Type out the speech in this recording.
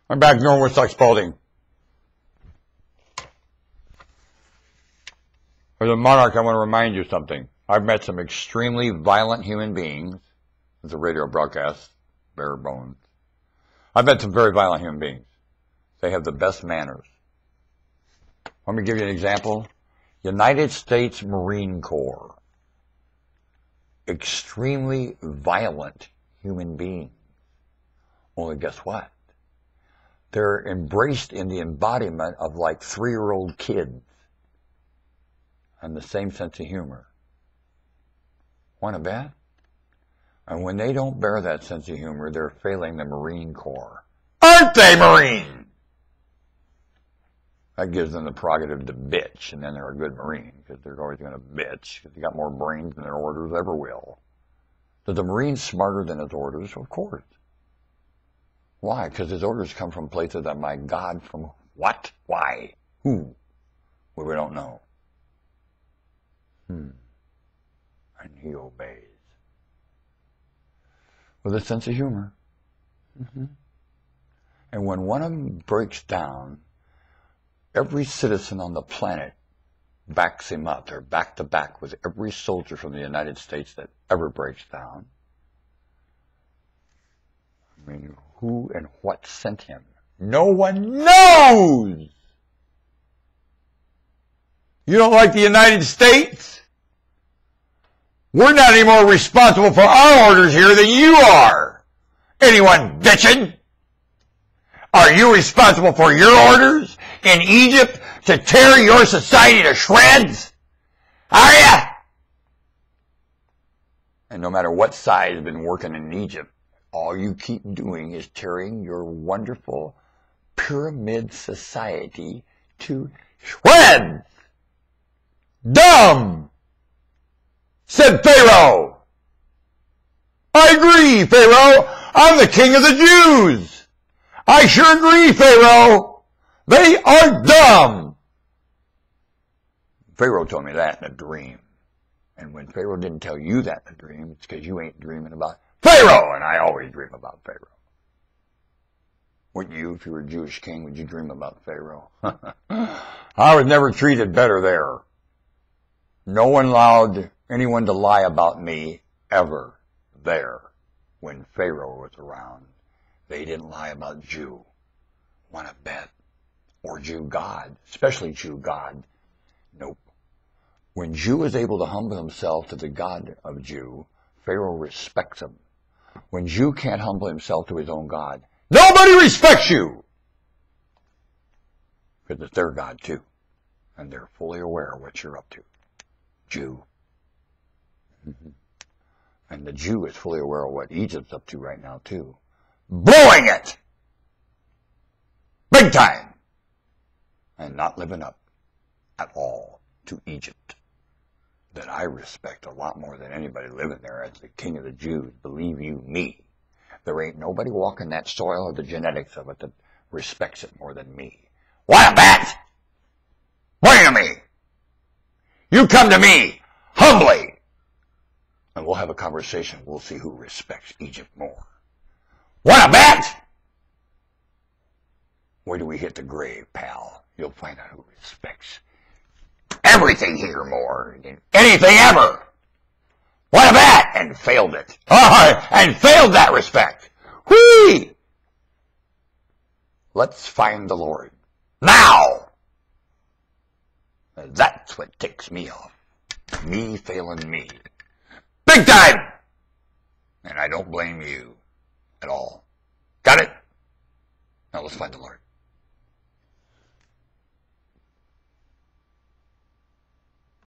I'm back normal with Suck Spalding. As a monarch, I want to remind you something. I've met some extremely violent human beings. It's a radio broadcast, bare bones. I've met some very violent human beings. They have the best manners. Let me give you an example. United States Marine Corps. Extremely violent human beings. Only guess what? They're embraced in the embodiment of like 3-year-old kids. And the same sense of humor. Want to bet? And when they don't bear that sense of humor, they're failing the Marine Corps. Aren't they, Marine? That gives them the prerogative to bitch, and then they're a good Marine, because they're always going to bitch, because they got more brains than their orders ever will. Is the Marine smarter than his orders? Of course. Why? Because his orders come from places that, my God, from what? Why? Who? Well, we don't know. And he obeys. With a sense of humor. And when one of them breaks down, every citizen on the planet backs him up. They're back to back with every soldier from the United States that ever breaks down. I mean, who and what sent him? No one knows! You don't like the United States? We're not any more responsible for our orders here than you are. Anyone bitching? Are you responsible for your orders in Egypt to tear your society to shreds? Are ya? And no matter what side has been working in Egypt, all you keep doing is tearing your wonderful pyramid society to shreds. Dumb! Said Pharaoh. I agree, Pharaoh. I'm the king of the Jews. I sure agree, Pharaoh. They are dumb. Pharaoh told me that in a dream. And when Pharaoh didn't tell you that in a dream, it's because you ain't dreaming about Pharaoh. And I always dream about Pharaoh. Wouldn't you, if you were a Jewish king, would you dream about Pharaoh? I was never treated better there. No one allowed anyone to lie about me ever there when Pharaoh was around. They didn't lie about Jew. Want to bet? Or Jew God, especially Jew God. Nope. When Jew is able to humble himself to the God of Jew, Pharaoh respects him. When Jew can't humble himself to his own God, nobody respects you! Because it's their God too. And they're fully aware of what you're up to. Jew. And the Jew is fully aware of what Egypt's up to right now too. Blowing it! Big time! And not living up at all to Egypt. That I respect a lot more than anybody living there as the king of the Jews. Believe you me. There ain't nobody walking that soil or the genetics of it that respects it more than me. What a bat! Bring to me! You come to me, humbly, and we'll have a conversation. We'll see who respects Egypt more. Want a bet? Where do we hit the grave, pal? You'll find out who respects everything here more than anything ever. Want a bet? And failed it. And failed that respect. Whee! Let's find the Lord. Now! That's what ticks me off. Me failing me. Big time! And I don't blame you at all. Got it? Now let's find the Lord.